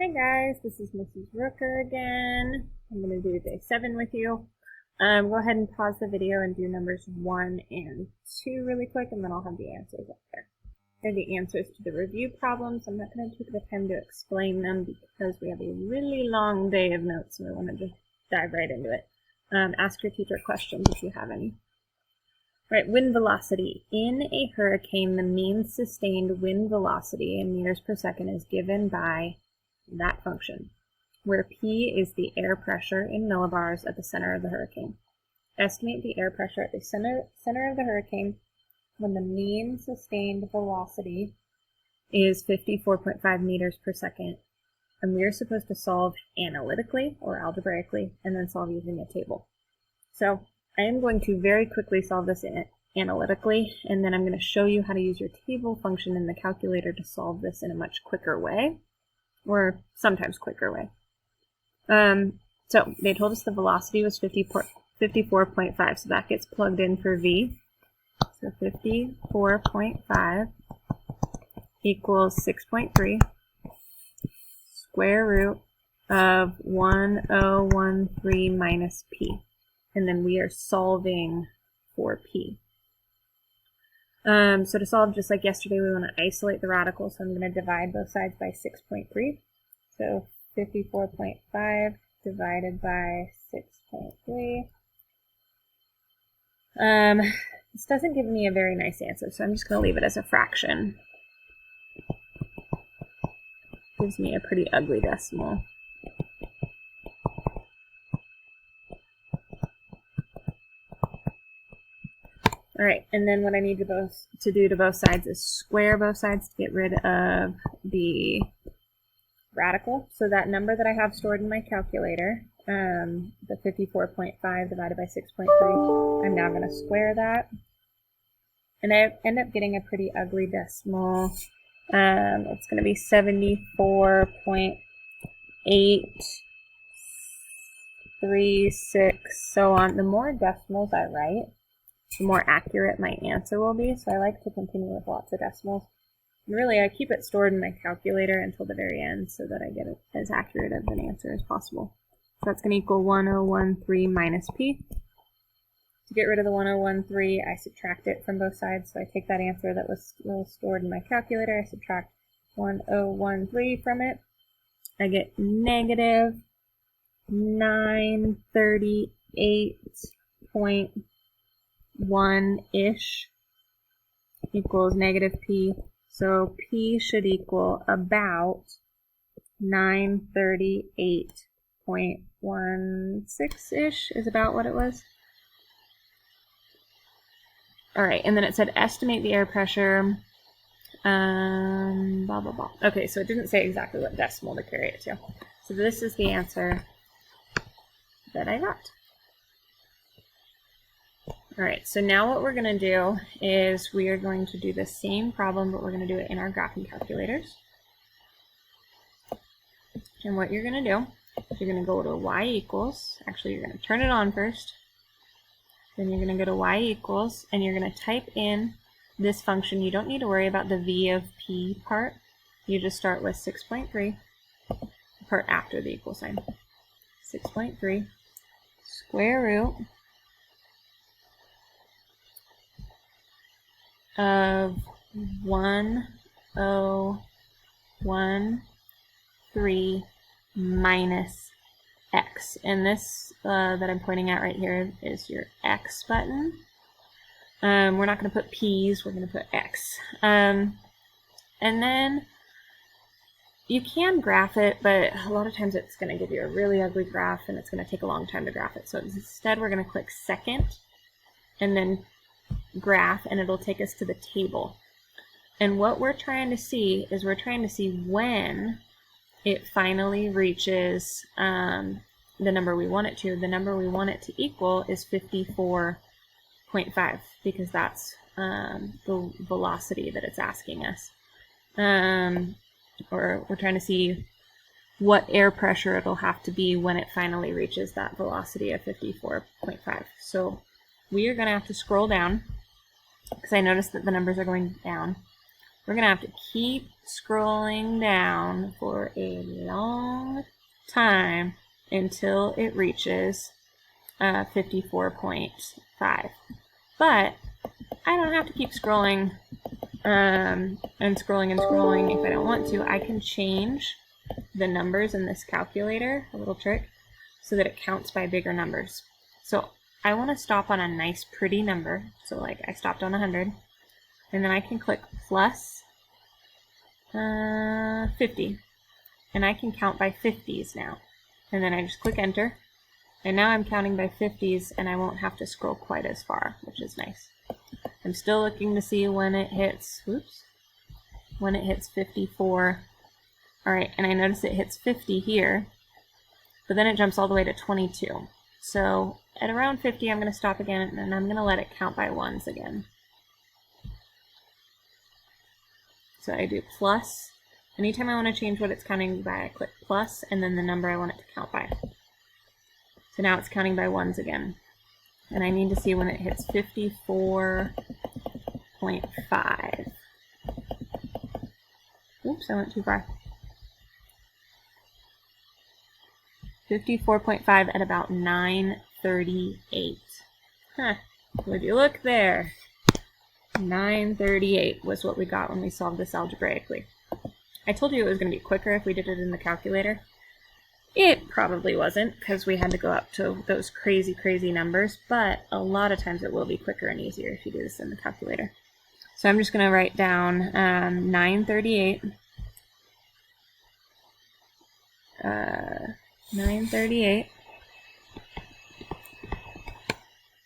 Hi guys, this is Mrs. Rooker again. I'm going to do day 7 with you. Go ahead and pause the video and do numbers 1 and 2 really quick, and then I'll have the answers up there. They're the answers to the review problems. I'm not going to take the time to explain them because we have a really long day of notes and we want to just dive right into it. Ask your teacher questions if you have any. Right, wind velocity. In a hurricane, the mean sustained wind velocity in meters per second is given by that function, where P is the air pressure in millibars at the center of the hurricane. Estimate the air pressure at the center of the hurricane when the mean sustained velocity is 54.5 meters per second, and we are supposed to solve analytically or algebraically and then solve using a table. So I am going to very quickly solve this analytically, and then I'm going to show you how to use your table function in the calculator to solve this in a much quicker way, or sometimes quicker way. So they told us the velocity was 54.5, so that gets plugged in for V. So 54.5 equals 6.3 square root of 1013 minus P. And then we are solving for P. So to solve, just like yesterday, we want to isolate the radical, so I'm going to divide both sides by 6.3. So 54.5 divided by 6.3. This doesn't give me a very nice answer, so I'm just going to leave it as a fraction. Gives me a pretty ugly decimal. All right, and then what I need to do to both sides is square both sides to get rid of the radical. So that number that I have stored in my calculator, the 54.5 divided by 6.3, I'm now going to square that. And I end up getting a pretty ugly decimal. It's going to be 74.836, so on. The more decimals I write, the more accurate my answer will be, so I like to continue with lots of decimals. And really, I keep it stored in my calculator until the very end so that I get as accurate of an answer as possible. So that's going to equal 1013 minus P. To get rid of the 1013, I subtract it from both sides, so I take that answer that was stored in my calculator, I subtract 1013 from it. I get negative 938.1-ish equals negative P. So P should equal about 938.16-ish is about what it was. All right, and then it said estimate the air pressure, blah, blah, blah. Okay, so it didn't say exactly what decimal to carry it to. So this is the answer that I got. All right, so now what we're going to do is we are going to do the same problem, but we're going to do it in our graphing calculators. And what you're going to do is you're going to go to y equals, actually you're going to turn it on first, then you're going to go to y equals, and you're going to type in this function. You don't need to worry about the v of p part. You just start with 6.3, the part after the equal sign. 6.3 square root of 1013 minus x. And this that I'm pointing at right here is your x button. We're not going to put p's, we're going to put x. And then you can graph it, but a lot of times it's going to give you a really ugly graph and it's going to take a long time to graph it. So instead we're going to click second and then graph, and it'll take us to the table. And what we're trying to see is we're trying to see when it finally reaches the number we want it to. The number we want it to equal is 54.5 because that's the velocity that it's asking us. Or we're trying to see what air pressure it'll have to be when it finally reaches that velocity of 54.5. So we are going to have to scroll down because I noticed that the numbers are going down. we're going to have to keep scrolling down for a long time until it reaches 54.5. But I don't have to keep scrolling and scrolling and scrolling if I don't want to. I can change the numbers in this calculator, a little trick, so that it counts by bigger numbers. So I want to stop on a nice pretty number. So like I stopped on 100, and then I can click plus 50, and I can count by 50s now. And then I just click enter, and now I'm counting by 50s, and I won't have to scroll quite as far, which is nice. I'm still looking to see when it hits, when it hits 54. All right, and I notice it hits 50 here, but then it jumps all the way to 22. So at around 50, I'm going to stop again, and I'm going to let it count by ones again. So I do plus. Anytime I want to change what it's counting by, I click plus, and then the number I want it to count by. So now it's counting by ones again. And I need to see when it hits 54.5. Oops, I went too far. 54.5 at about 9:38. Huh, would you look there? 9:38 was what we got when we solved this algebraically. I told you it was going to be quicker if we did it in the calculator. It probably wasn't, because we had to go up to those crazy, crazy numbers, but a lot of times it will be quicker and easier if you do this in the calculator. So I'm just going to write down 9:38. 9:38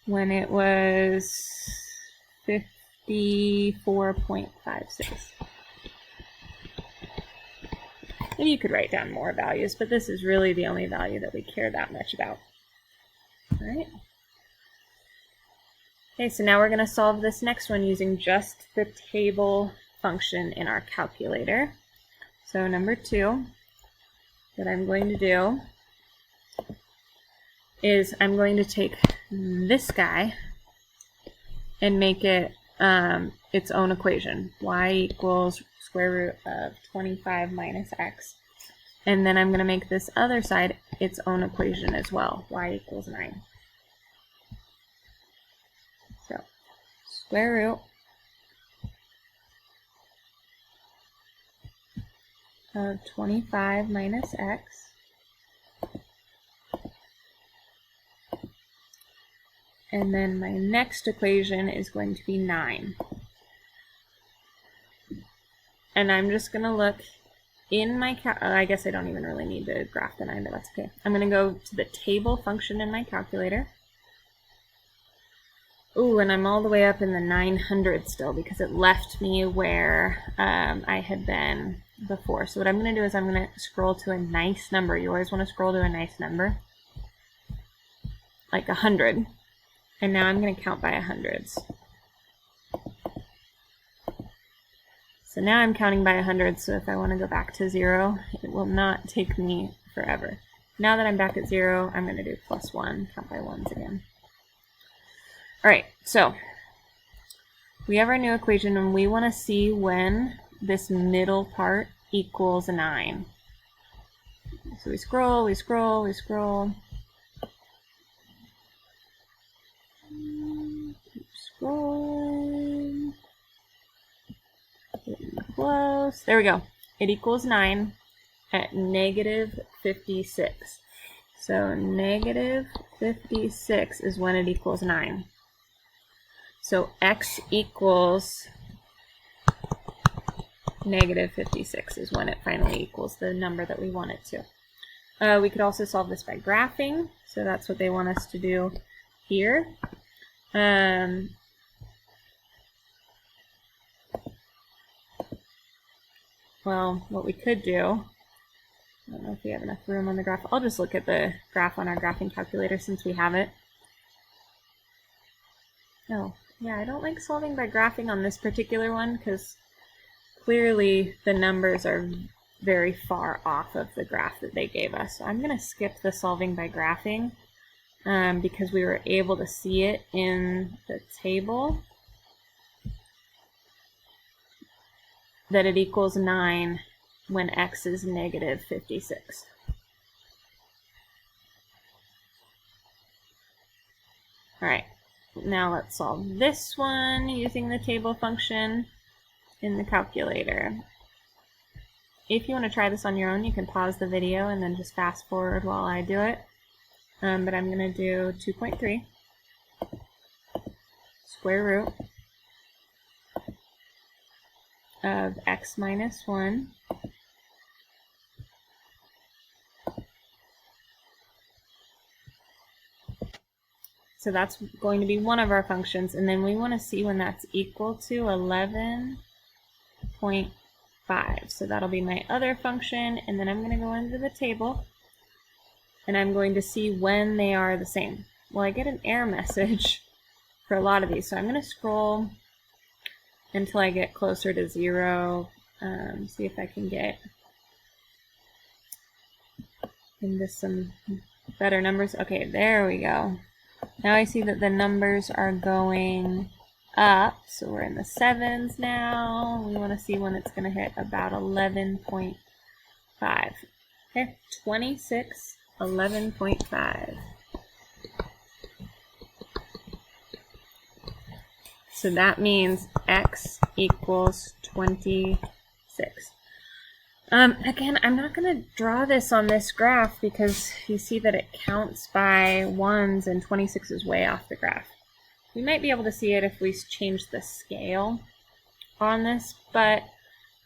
when it was 54.56. And you could write down more values, but this is really the only value that we care that much about. All right. Okay, so now we're going to solve this next one using just the table function in our calculator. So number 2, what I'm going to do is I'm going to take this guy and make it its own equation. Y equals square root of 25 minus x. And then I'm going to make this other side its own equation as well. Y equals 9. So square root of 25 minus x and then my next equation is going to be 9. And I'm just going to look in my I guess I don't even really need to graph the 9, but that's okay. I'm going to go to the table function in my calculator. Ooh, and I'm all the way up in the 900 still because it left me where I had been before. So what I'm going to do is I'm going to scroll to a nice number. You always want to scroll to a nice number, like 100. And now I'm going to count by hundreds. So now I'm counting by 100, so if I want to go back to 0, it will not take me forever. Now that I'm back at 0, I'm going to do +1, count by ones again. All right, so we have our new equation, and we want to see when this middle part equals 9. So we scroll, we scroll, we scroll. Keep scrolling. Getting close. There we go. It equals 9 at -56. So -56 is when it equals 9. So x equals -56 is when it finally equals the number that we want it to. We could also solve this by graphing. So that's what they want us to do here. Well, what we could do, I don't know if we have enough room on the graph. I'll just look at the graph on our graphing calculator since we have it. Oh, yeah, I don't like solving by graphing on this particular one because clearly the numbers are very far off of the graph that they gave us. So I'm going to skip the solving by graphing because we were able to see it in the table. that it equals 9 when x is negative 56. All right, now let's solve this one using the table function in the calculator. If you want to try this on your own, you can pause the video and then just fast forward while I do it. But I'm going to do 2.3 square root of x minus 1 so that's going to be one of our functions, and then we want to see when that's equal to 11.5. So that'll be my other function, and then I'm going to go into the table and I'm going to see when they are the same. Well, I get an error message for a lot of these, so I'm going to scroll until I get closer to 0, see if I can get into some better numbers. Okay, there we go. Now I see that the numbers are going up, so we're in the 7s now. We want to see when it's going to hit about 11.5. Okay, 26, 11.5. So that means x equals 26. Again, I'm not going to draw this on this graph because you see that it counts by 1s and 26 is way off the graph. We might be able to see it if we change the scale on this, but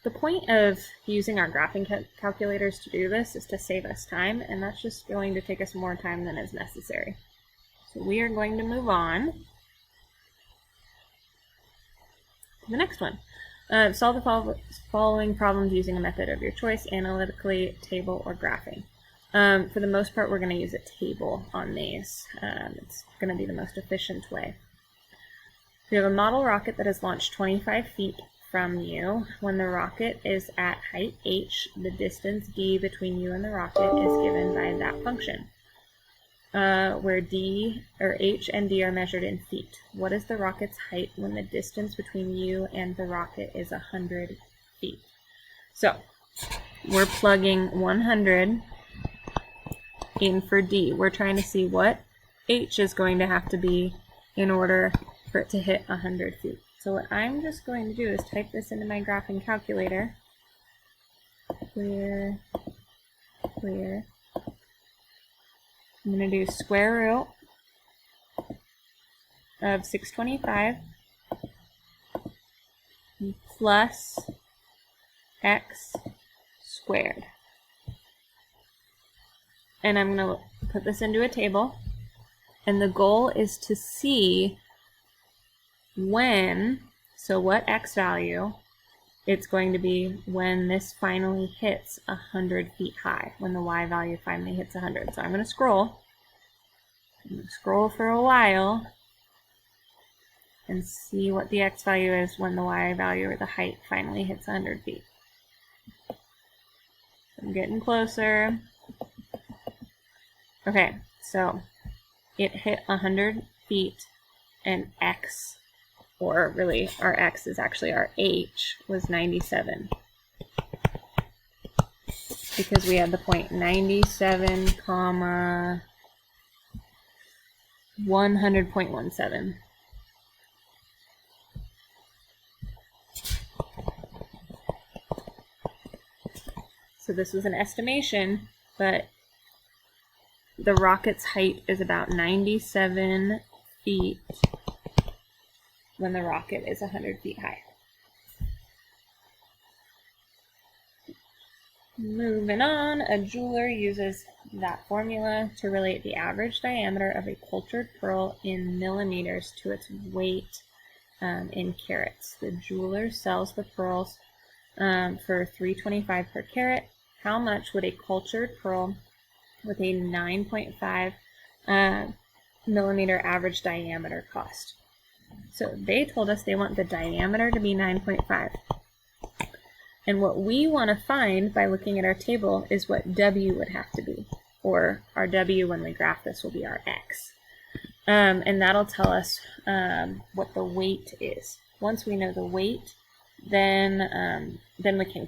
the point of using our graphing calculators to do this is to save us time, and that's just going to take us more time than is necessary. So we are going to move on to the next one. Solve the following problems using a method of your choice, analytically, table, or graphing. For the most part, we're going to use a table on these. It's going to be the most efficient way. We have a model rocket that is launched 25 feet from you. When the rocket is at height h, the distance d between you and the rocket is given by that function, where d, or h and d are measured in feet. What is the rocket's height when the distance between you and the rocket is 100 feet? So we're plugging 100 in for d. We're trying to see what h is going to have to be in order for it to hit 100 feet. So what I'm just going to do is type this into my graphing calculator. Clear. I'm going to do square root of 625 plus x squared. And I'm going to put this into a table. And the goal is to see when, so what x value it's going to be when this finally hits 100 feet high, when the y value finally hits 100. So I'm going to scroll. I'm going to scroll for a while and see what the x value is when the y value or the height finally hits 100 feet. I'm getting closer. Okay, so it hit 100 feet and x, or really our x is actually our h, was 97. Because we had the point 97, comma 100.17. So this was an estimation, but the rocket's height is about 97 feet when the rocket is 100 feet high. Moving on, a jeweler uses that formula to relate the average diameter of a cultured pearl in millimeters to its weight in carats. The jeweler sells the pearls for $3.25 per carat. How much would a cultured pearl with a 9.5 millimeter average diameter cost? So they told us they want the diameter to be 9.5. And what we want to find by looking at our table is what W would have to be, or our W when we graph this will be our X. And that'll tell us what the weight is. Once we know the weight, then we can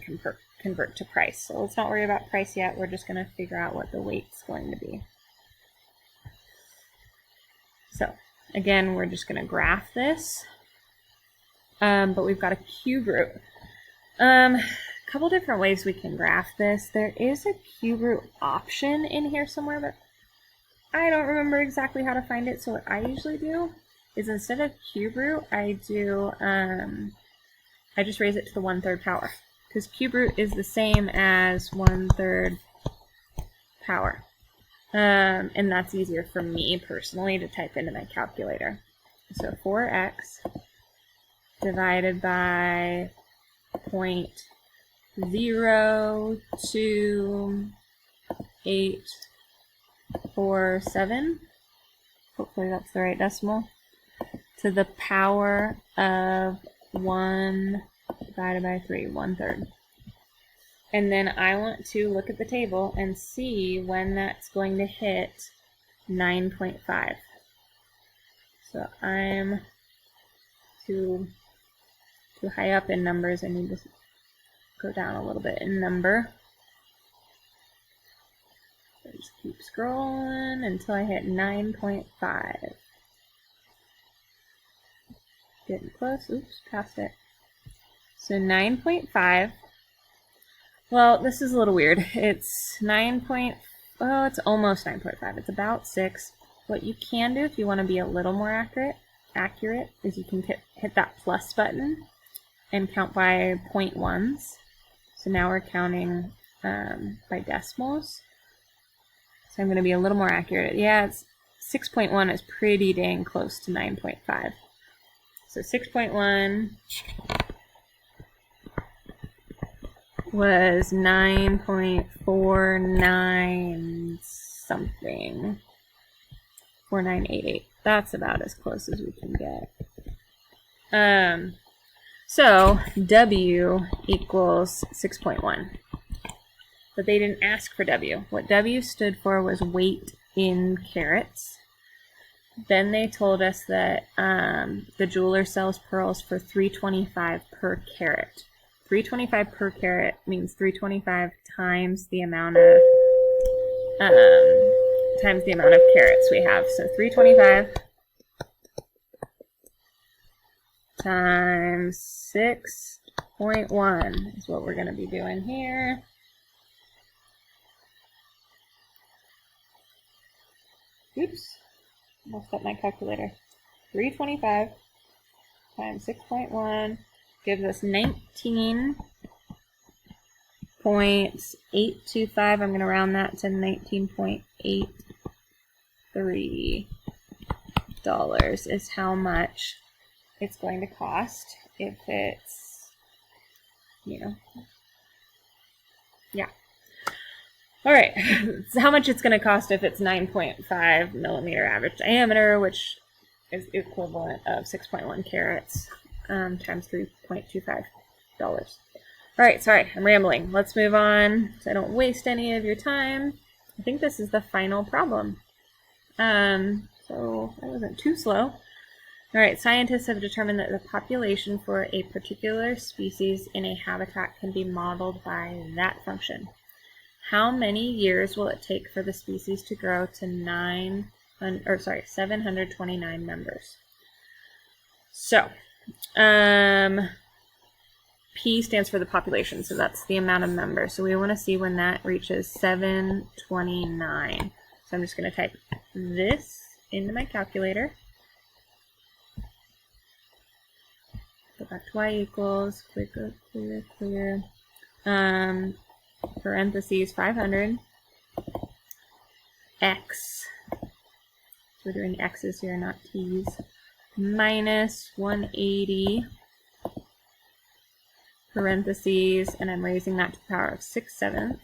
convert to price. So let's not worry about price yet. We're just going to figure out what the weight's going to be. So again, we're just going to graph this, but we've got a cube root. A couple different ways we can graph this. There is a cube root option in here somewhere, but I don't remember exactly how to find it. So what I usually do is instead of cube root, I just raise it to the 1/3 power, because cube root is the same as 1/3 power. And that's easier for me personally to type into my calculator. So 4x divided by 0.0287, hopefully that's the right decimal, to the power of 1 divided by 3, 1/3. And then I want to look at the table and see when that's going to hit 9.5. So I'm too high up in numbers. I need to go down a little bit in number. So just keep scrolling until I hit 9.5. Getting close. Oops, past it. So 9.5. Well, this is a little weird. It's it's almost 9.5. It's about 6. What you can do if you want to be a little more accurate is you can hit that plus button and count by 0.1s. So now we're counting by decimals. So I'm going to be a little more accurate. Yeah, it's 6.1 is pretty dang close to 9.5. So 6.1 was 9.49 something. 4988. That's about as close as we can get. So W equals 6.1. But they didn't ask for W. What W stood for was weight in carats. Then they told us that the jeweler sells pearls for $3.25 per carat. $3.25 per carat means $3.25 times the amount of carats we have. So $3.25 times 6.1 is what we're going to be doing here. Oops, messed up my calculator. 325 times 6.1 gives us 19.825. I'm going to round that to $19.83 is how much it's going to cost if it's, yeah. All right, so how much it's going to cost if it's 9.5 millimeter average diameter, which is equivalent of 6.1 carats times $3.25. All right, sorry, I'm rambling. Let's move on so I don't waste any of your time. I think this is the final problem. So I wasn't too slow. All right, scientists have determined that the population for a particular species in a habitat can be modeled by that function. How many years will it take for the species to grow to 729 members? So, P stands for the population, so that's the amount of members. So we want to see when that reaches 729. So I'm just going to type this into my calculator. Go back to y equals, clear. Parentheses 500 x, so we're doing x's here, not t's, minus 180 parentheses, and I'm raising that to the power of 6/7.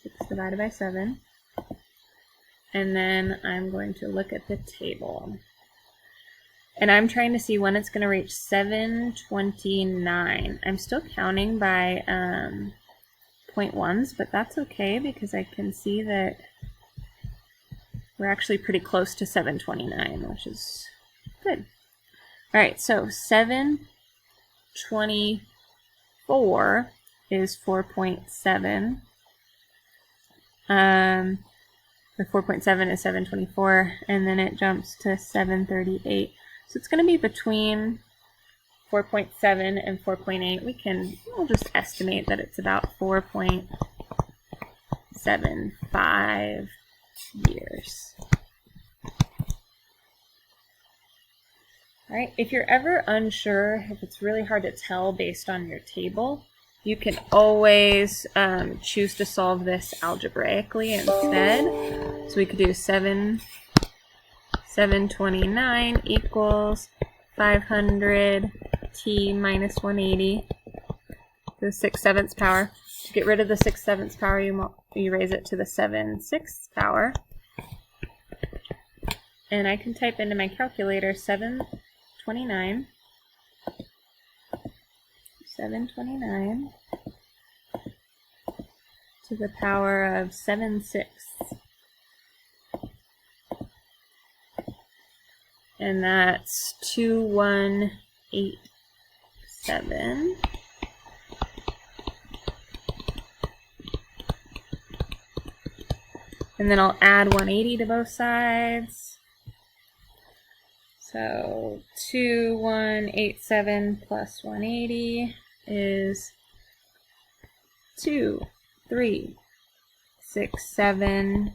6 divided by 7. And then I'm going to look at the table. And I'm trying to see when it's going to reach 729. I'm still counting by 0.1s, but that's okay because I can see that we're actually pretty close to 729, which is good. All right, so 7 724 is 4.7. The 4.7 is 724, and then it jumps to 738. So it's going to be between 4.7 and 4.8. We'll just estimate that it's about 4.75 years. All right, if you're ever unsure, if it's really hard to tell based on your table, you can always choose to solve this algebraically instead. So we could do 729 equals 500 t minus 180 to the 6/7 power. To get rid of the 6/7 power, you raise it to the 7/6 power. And I can type into my calculator 729 to the power of 7/6. And that's 2187. And then I'll add 180 to both sides. So 2187 plus 180 is 2367.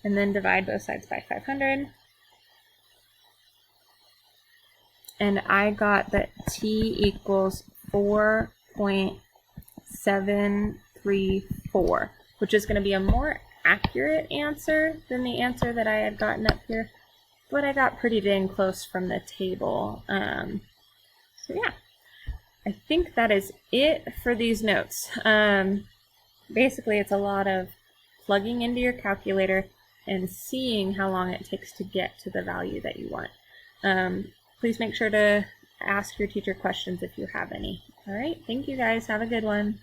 And then divide both sides by 500. And I got that t equals 4.734, which is going to be a more accurate answer than the answer that I had gotten up here, but I got pretty dang close from the table. So yeah, I think that is it for these notes. Basically, it's a lot of plugging into your calculator and seeing how long it takes to get to the value that you want. Please make sure to ask your teacher questions if you have any. All right, thank you guys. Have a good one.